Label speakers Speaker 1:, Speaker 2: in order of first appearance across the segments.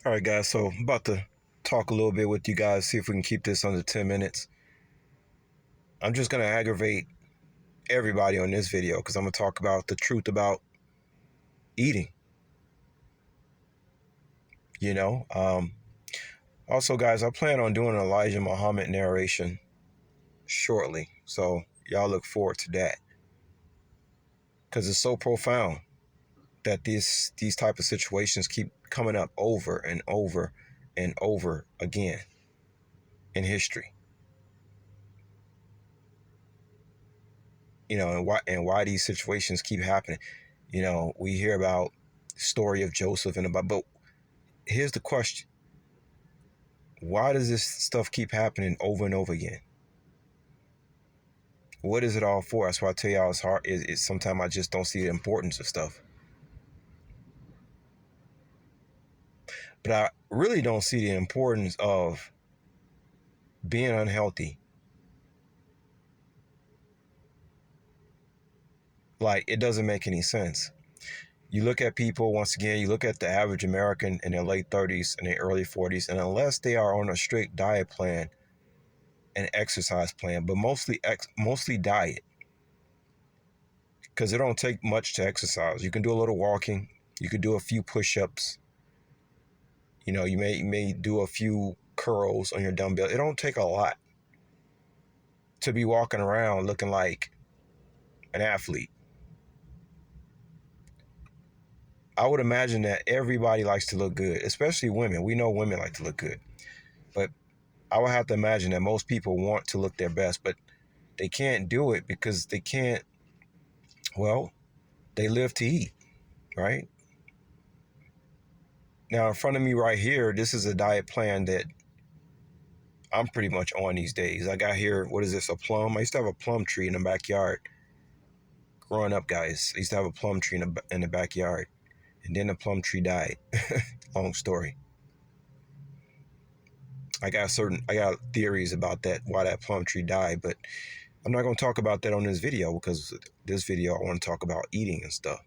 Speaker 1: All right, guys. So I'm about to talk a little bit with you guys, see if we can keep this under 10 minutes. I'm just going to aggravate everybody on this video because I'm going to talk about the truth about eating. You know, also, guys, I plan on doing an Elijah Muhammad narration shortly. So y'all look forward to that because it's so profound that these type of situations keep coming up over and over and over again in history. You know, and why these situations keep happening. You know, we hear about the story of Joseph and about, but here's the question: why does this stuff keep happening over and over again? What is it all for? That's why I tell y'all it's hard. Sometimes I just don't see the importance of stuff. But I really don't see the importance of being unhealthy. Like, it doesn't make any sense. You look at people, once again, you look at the average American in their late 30s and their early 40s, and unless they are on a strict diet plan and exercise plan, but mostly diet, because it don't take much to exercise. You can do a little walking, you could do a few push-ups, you know, you may do a few curls on your dumbbell. It don't take a lot to be walking around looking like an athlete. I would imagine that everybody likes to look good, especially women. We know women like to look good. But I would have to imagine that most people want to look their best, but they can't do it because they live to eat, right? Now, in front of me right here, this is a diet plan that I'm pretty much on these days. I got here, what is this, a plum? I used to have a plum tree in the backyard. Growing up, guys, I used to have a plum tree in the backyard. And then the plum tree died. Long story. I got theories about that, why that plum tree died, but I'm not going to talk about that on this video because this video I want to talk about eating and stuff.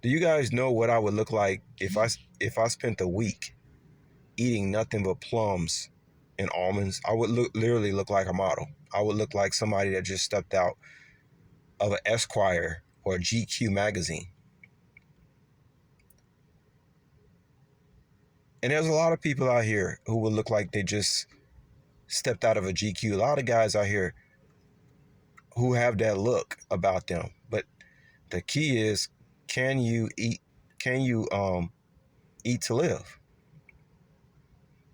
Speaker 1: Do you guys know what I would look like if I spent a week eating nothing but plums and almonds? I would literally look like a model. I would look like somebody that just stepped out of an Esquire or a GQ magazine. And there's a lot of people out here who would look like they just stepped out of a GQ. A lot of guys out here who have that look about them. But the key is, can you eat to live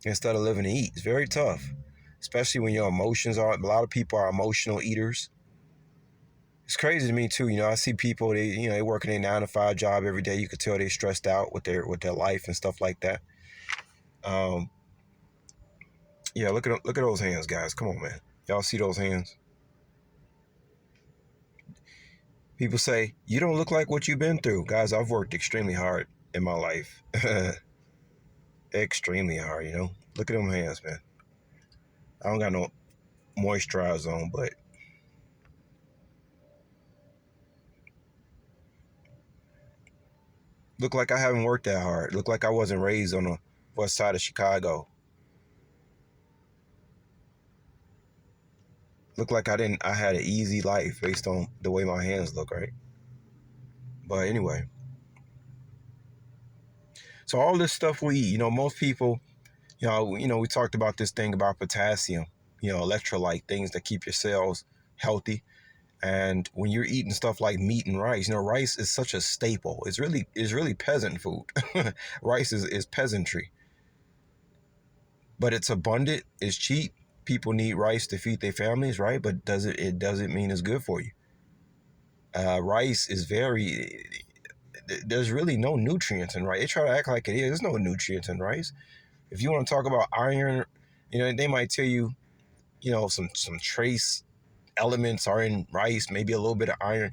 Speaker 1: instead of living to eat? It's very tough, especially when your emotions are, a lot of people are emotional eaters. It's crazy to me too. You know, I see people, they working a 9-to-5 job every day. You could tell they stressed out with their life and stuff like that. Yeah, look at those hands, guys. Come on, man. Y'all see those hands? People say, you don't look like what you've been through. Guys, I've worked extremely hard in my life. Extremely hard, you know. Look at them hands, man. I don't got no moisturizer on, but look like I haven't worked that hard. Look like I wasn't raised on the west side of Chicago. Look like I had an easy life based on the way my hands look, right? But anyway. So all this stuff we eat, you know, most people, you know, we talked about this thing about potassium, you know, electrolyte, things that keep your cells healthy. And when you're eating stuff like meat and rice, you know, rice is such a staple. It's really peasant food. Rice is peasantry. But it's abundant, it's cheap. People need rice to feed their families, right? But it doesn't mean it's good for you. Rice is there's really no nutrients in rice. They try to act like it is. There's no nutrients in rice. If you want to talk about iron, you know, they might tell you, you know, some trace elements are in rice, maybe a little bit of iron.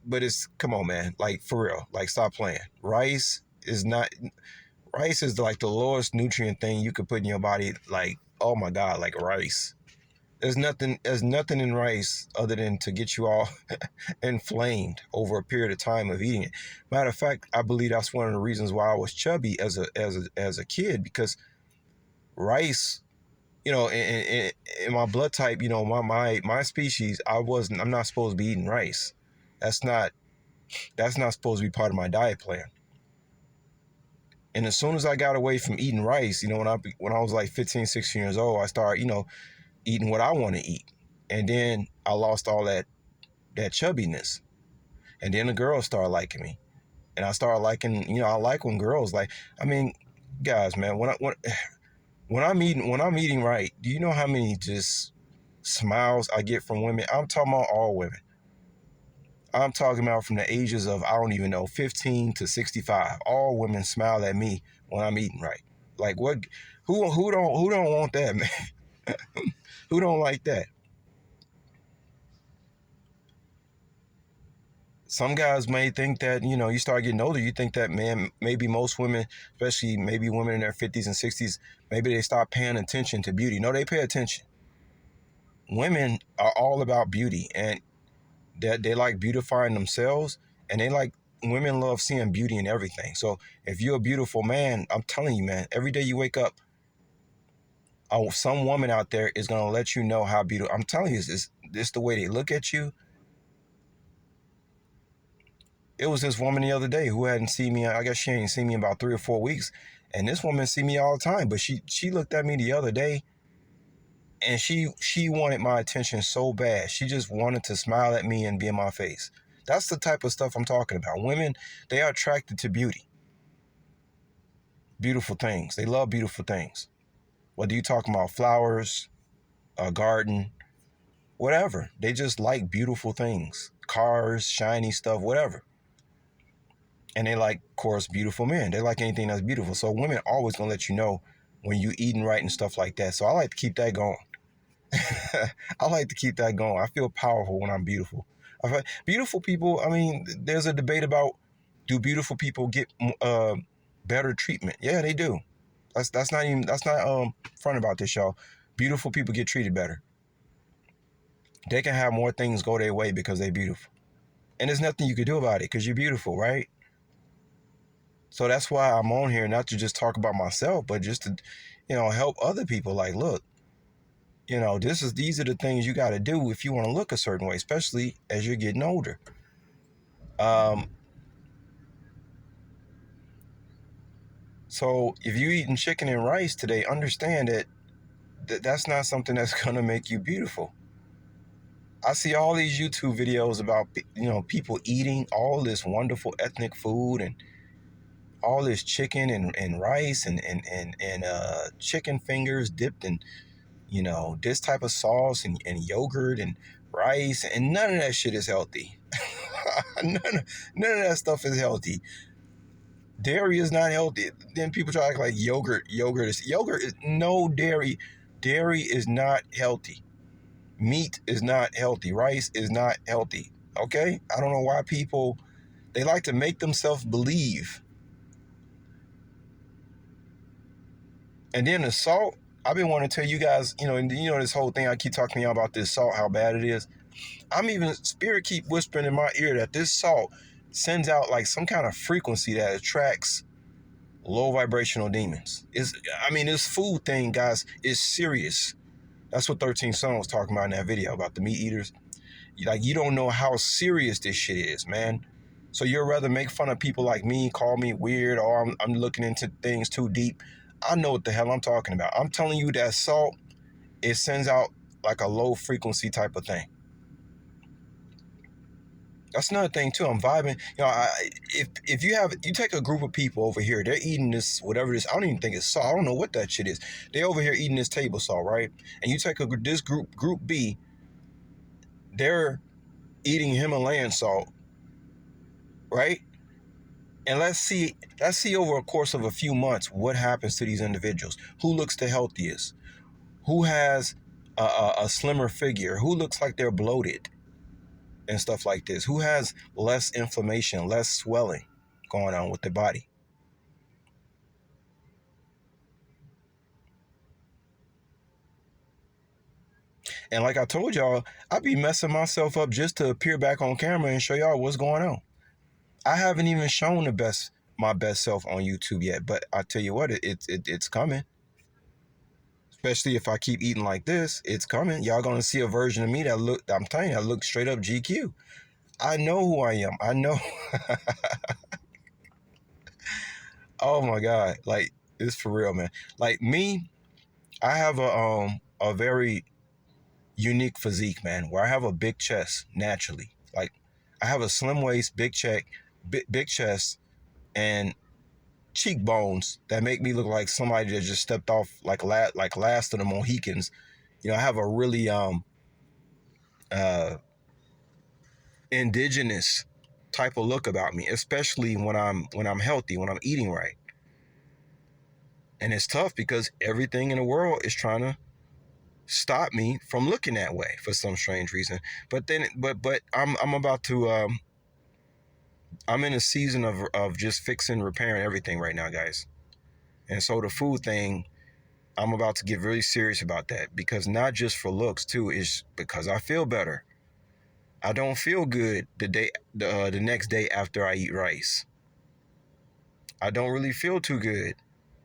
Speaker 1: But come on, man, like, for real, like, stop playing. Rice is like the lowest nutrient thing you could put in your body. Like, oh my God, like rice. There's nothing in rice other than to get you all inflamed over a period of time of eating it. Matter of fact, I believe that's one of the reasons why I was chubby as a kid, because rice, in my blood type, my species, I'm not supposed to be eating rice. That's not that's not supposed to be part of my diet plan. And as soon as I got away from eating rice, when I was like 15, 16 years old, I started, eating what I want to eat. And then I lost all that chubbiness. And then the girls started liking me. And I started liking, I like when girls like, I mean, guys, man, when I'm eating right, do you know how many just smiles I get from women? I'm talking about all women. I'm talking about from the ages of, I don't even know, 15 to 65. All women smile at me when I'm eating right. Like what? Who don't want that, man? Who don't like that? Some guys may think that, you start getting older, you think that, man, maybe most women, especially maybe women in their 50s and 60s, maybe they stop paying attention to beauty. No, they pay attention. Women are all about beauty, and that they like beautifying themselves, and women love seeing beauty in everything. So if you're a beautiful man, I'm telling you, man, every day you wake up, some woman out there is going to let you know how beautiful. I'm telling you, this the way they look at you. It was this woman the other day who hadn't seen me. I guess she ain't seen me in about 3 or 4 weeks, and this woman see me all the time. But she looked at me the other day, and she wanted my attention so bad. She just wanted to smile at me and be in my face. That's the type of stuff I'm talking about. Women, they are attracted to beauty, beautiful things. They love beautiful things. Whether you talking about flowers, a garden, whatever, they just like beautiful things, cars, shiny stuff, whatever. And they like, of course, beautiful men. They like anything that's beautiful. So women always gonna let you know when you eating right and stuff like that. So I like to keep that going. I like to keep that going. I feel powerful when I'm beautiful. Beautiful people. I mean, there's a debate about, do beautiful people get better treatment? Yeah, they do. That's not front about this, y'all. Beautiful people get treated better. They can have more things go their way because they're beautiful, and there's nothing you can do about it because you're beautiful, right? So that's why I'm on here, not to just talk about myself, but just to, help other people. Like, look, these are the things you got to do if you want to look a certain way, especially as you're getting older. Um, so if you're eating chicken and rice today, understand that that's not something that's gonna make you beautiful. I see all these YouTube videos about people eating all this wonderful ethnic food and all this chicken and rice and chicken fingers dipped in this type of sauce and yogurt and rice, and none of that shit is healthy. none of that stuff is healthy. Dairy is not healthy. Then people try to act like yogurt is no dairy. Dairy is not healthy. Meat is not healthy. Rice is not healthy. Okay? I don't know why people, they like to make themselves believe. And then the salt, I've been wanting to tell you guys, and this whole thing I keep talking to y'all about this salt, how bad it is. Spirit keep whispering in my ear that this salt sends out like some kind of frequency that attracts low vibrational demons. This food thing, guys, is serious. That's what 13 Son was talking about in that video about the meat eaters. Like, you don't know how serious this shit is, man. So you'd rather make fun of people like me, call me weird, or I'm looking into things too deep. I know what the hell I'm talking about. I'm telling you that salt, it sends out like a low frequency type of thing. That's another thing too. I'm vibing. If you take a group of people over here, they're eating this whatever this. I don't even think it's salt. I don't know what that shit is. They over here eating this table salt, right? And you take this group B, they're eating Himalayan salt, right? And let's see over a course of a few months what happens to these individuals. Who looks the healthiest? Who has a slimmer figure? Who looks like they're bloated and stuff like this? Who has less inflammation, less swelling going on with their body? And like I told y'all, I be messing myself up just to appear back on camera and show y'all what's going on. I haven't even shown my best self on YouTube yet, but I tell you what, it's coming. Especially if I keep eating like this, it's coming. Y'all gonna see a version of me that look. I'm telling you, I look straight up GQ. I know who I am. I know. Oh my God, like it's for real, man. Like me, I have a very unique physique, man. Where I have a big chest naturally. Like I have a slim waist, big chest, and cheekbones that make me look like somebody that just stepped off like last of the Mohicans. You know, I have a really uh indigenous type of look about me, especially when I'm healthy, when I'm eating right. And it's tough because everything in the world is trying to stop me from looking that way for some strange reason. But I'm about to I'm in a season of just fixing, repairing everything right now, guys. And so the food thing, I'm about to get really serious about that because not just for looks too, is because I feel better. I don't feel good the next day after I eat rice. I don't really feel too good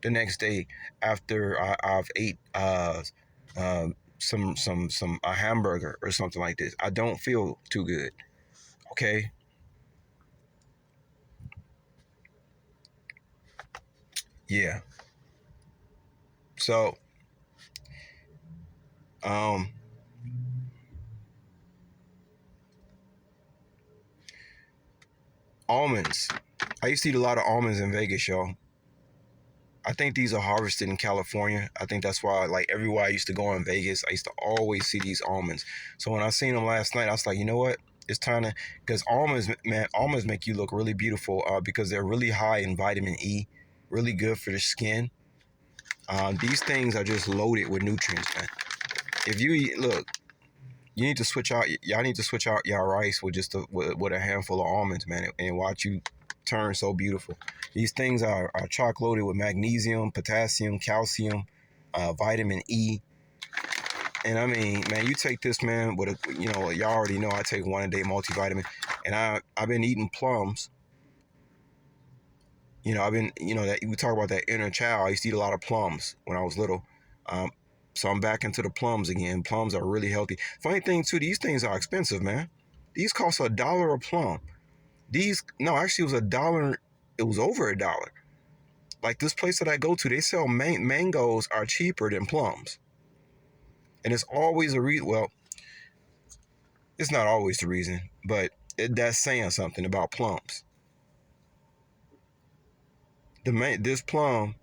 Speaker 1: the next day after I've ate some a hamburger or something like this. I don't feel too good. Okay, yeah. So um, almonds. I used to eat a lot of almonds in Vegas, y'all. I think these are harvested in California. I think that's why, like, everywhere I used to go in Vegas, I used to always see these almonds. So when I seen them last night, I was like, you know what? It's time to, because almonds, man, almonds make you look really beautiful because they're really high in vitamin E, really good for the skin. These things are just loaded with nutrients, man. If you eat, look, you need to switch out, y'all need to switch out y'all rice with just with a handful of almonds, man, and watch you turn so beautiful. These things are chock loaded with magnesium, potassium, calcium, vitamin E. And I mean, man, you take this, man, with a, y'all already know I take one a day multivitamin. And I've been eating plums. I've been, that we talk about that inner child. I used to eat a lot of plums when I was little. Um, so I'm back into the plums again. Plums are really healthy. Funny thing too, these things are expensive, man. These cost $1 a plum. No, actually, it was $1. It was over $1. Like this place that I go to, they sell mangoes are cheaper than plums, and it's always a reason. Well, it's not always the reason, but that's saying something about plums. This plum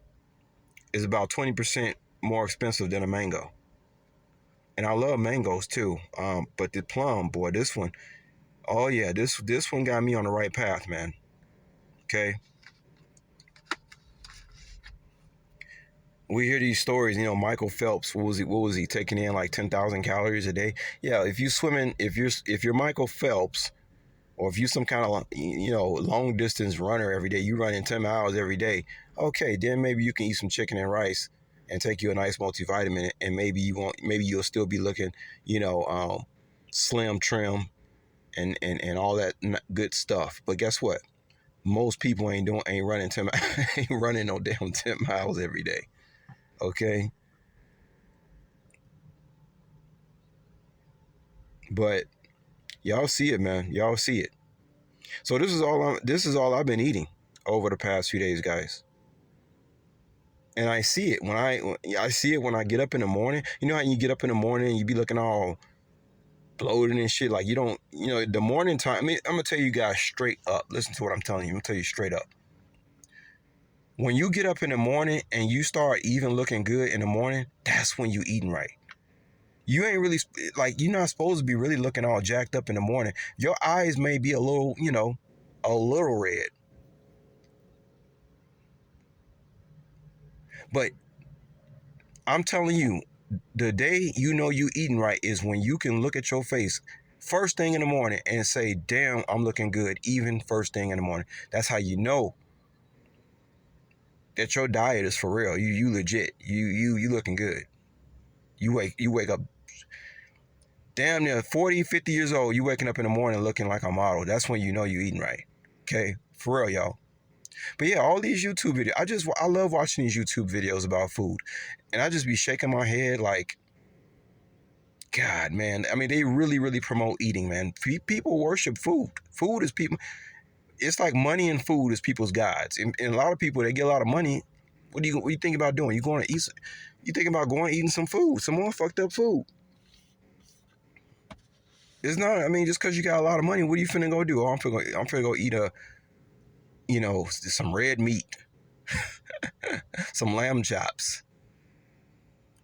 Speaker 1: is about 20% more expensive than a mango, and I love mangoes too. But the plum, boy, this one, oh yeah, this one got me on the right path, man. Okay, we hear these stories. Michael Phelps, what was he taking in like 10,000 calories a day? Yeah, if you swimming, if you're Michael Phelps, or if you're some kind of long distance runner every day, you running 10 miles every day. Okay, then maybe you can eat some chicken and rice and take you a nice multivitamin, and maybe you'll still be looking, slim, trim, and all that good stuff. But guess what? Most people ain't running 10 ain't running no damn 10 miles every day. Okay, but y'all see it, man. Y'all see it. So this is all I've been eating over the past few days, guys. And I see it when I get up in the morning. You know how you get up in the morning and you be looking all bloated and shit, like you don't, the morning time. I mean, I'm gonna tell you guys straight up. Listen to what I'm telling you. I'm gonna tell you straight up. When you get up in the morning and you start even looking good in the morning, that's when you eating right. You ain't really like, you're not supposed to be really looking all jacked up in the morning. Your eyes may be a little, a little red, but I'm telling you, the day you eating right is when you can look at your face first thing in the morning and say, damn, I'm looking good, even first thing in the morning. That's how you know that your diet is for real. You legit. You looking good. You wake up. damn near 40, 50 years old, you waking up in the morning looking like a model. That's when you know you eating right. Okay? For real, y'all. But yeah, all these YouTube videos, I love watching these YouTube videos about food. And I just be shaking my head like, God, man. I mean, they really, really promote eating, man. People worship food. Food is people. It's like money and food is people's gods. And a lot of people, they get a lot of money. What do you think about doing? You going to eat? You think about going eating some food, some more fucked up food? It's not. I mean, just because you got a lot of money, what are you finna go do? Oh, I'm finna go eat some red meat, some lamb chops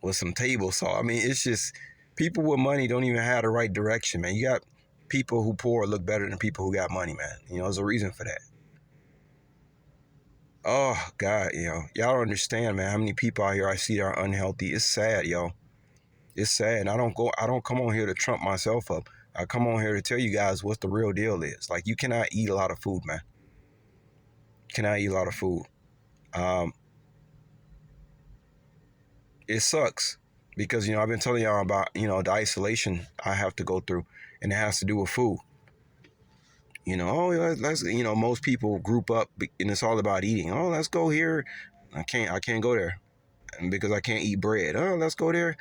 Speaker 1: with some table salt. I mean, it's just people with money don't even have the right direction, man. You got people who poor look better than people who got money, man. There's a reason for that. Oh God, y'all don't understand, man. How many people out here I see that are unhealthy? It's sad, yo. It's sad. And I don't come on here to trump myself up. I come on here to tell you guys what the real deal is. Like, you cannot eat a lot of food, man. Cannot eat a lot of food. It sucks because I've been telling y'all about the isolation I have to go through, and it has to do with food. Let's most people group up and it's all about eating. Oh, let's go here. I can't go there because I can't eat bread. Oh, let's go there.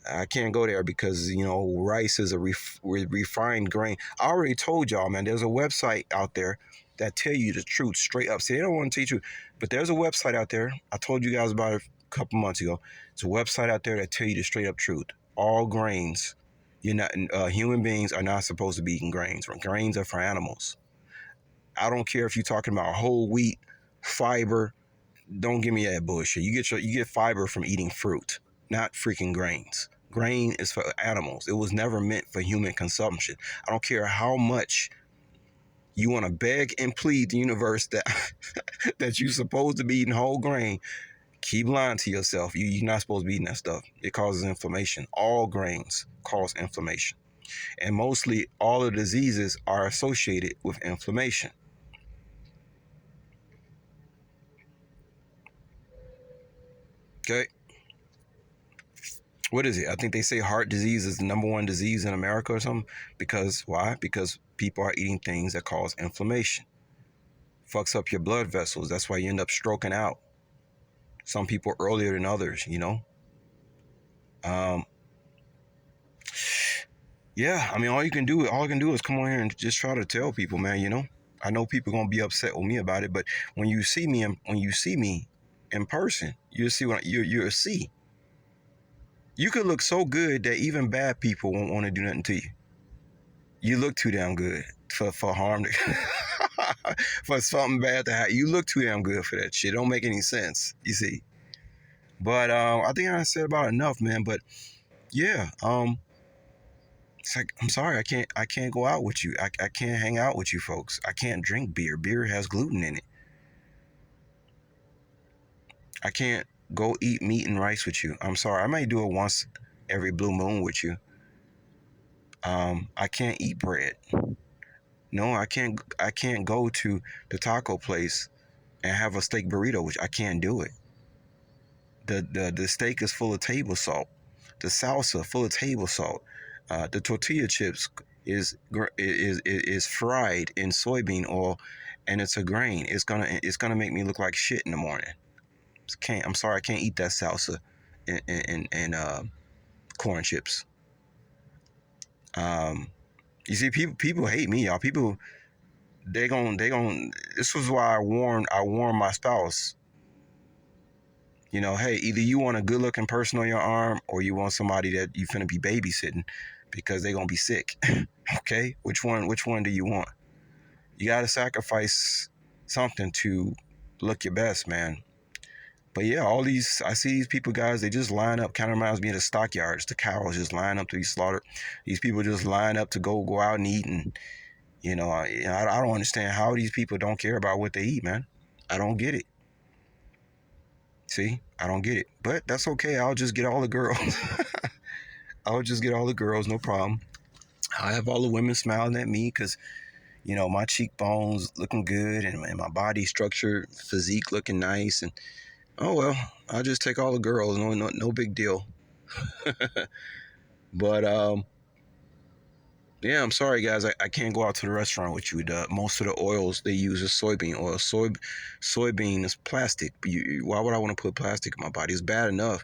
Speaker 1: I can't go there because rice is a refined grain. I already told y'all, man. There's a website out there that tell you the truth straight up. See, they don't want to teach you, but there's a website out there. I told you guys about it a couple months ago. It's a website out there that tell you the straight up truth. All grains, human beings are not supposed to be eating grains. Grains are for animals. I don't care if you're talking about whole wheat, fiber. Don't give me that bullshit. You get fiber from eating fruit, not freaking grains. Grain is for animals. It was never meant for human consumption. I don't care how much you want to beg and plead the universe that that you're supposed to be eating whole grain. Keep lying to yourself. You're not supposed to be eating that stuff. It causes inflammation. All grains cause inflammation. And mostly all the diseases are associated with inflammation. Okay. What is it? I think they say heart disease is the number one disease in America or something. Because why? Because people are eating things that cause inflammation. Fucks up your blood vessels. That's why you end up stroking out. Some people earlier than others, Yeah, I mean, all I can do is come on here and just try to tell people, man. I know people gonna be upset with me about it, but when you see me in person, you'll see you'll see. You could look so good that even bad people won't want to do nothing to you. You look too damn good for harm for something bad to happen. You look too damn good for that shit. It don't make any sense. You see. But I think I said about enough, man. But yeah, it's like, I'm sorry, I can't go out with you. I can't hang out with you folks. I can't drink beer. Beer has gluten in it. I can't go eat meat and rice with you. I'm sorry. I might do it once every blue moon with you. I can't eat bread. No, I can't go to the taco place and have a steak burrito, which I can't do it. The steak is full of table salt. The salsa full of table salt. The tortilla chips is fried in soybean oil, and it's a grain. It's gonna make me look like shit in the morning. I'm sorry, I can't eat that salsa and corn chips. You see, people hate me, y'all. People they gon' this was why I warned my spouse. Hey, either you want a good looking person on your arm or you want somebody that you finna be babysitting because they gonna be sick. Okay? Which one do you want? You gotta sacrifice something to look your best, man. But yeah, I see these people, guys, they just line up. Kind of reminds me of the stockyards. The cows just line up to be slaughtered. These people just line up to go out and eat. And, I don't understand how these people don't care about what they eat, man. I don't get it. See, I don't get it. But that's okay. I'll just get all the girls. I'll just get all the girls, no problem. I have all the women smiling at me because, my cheekbones looking good and my body structure, physique looking nice. And, oh, well, I'll just take all the girls. No big deal. But, Yeah, I'm sorry, guys. I can't go out to the restaurant with you. Most of the oils they use is soybean oil. Soybean is plastic. Why would I want to put plastic in my body? It's bad enough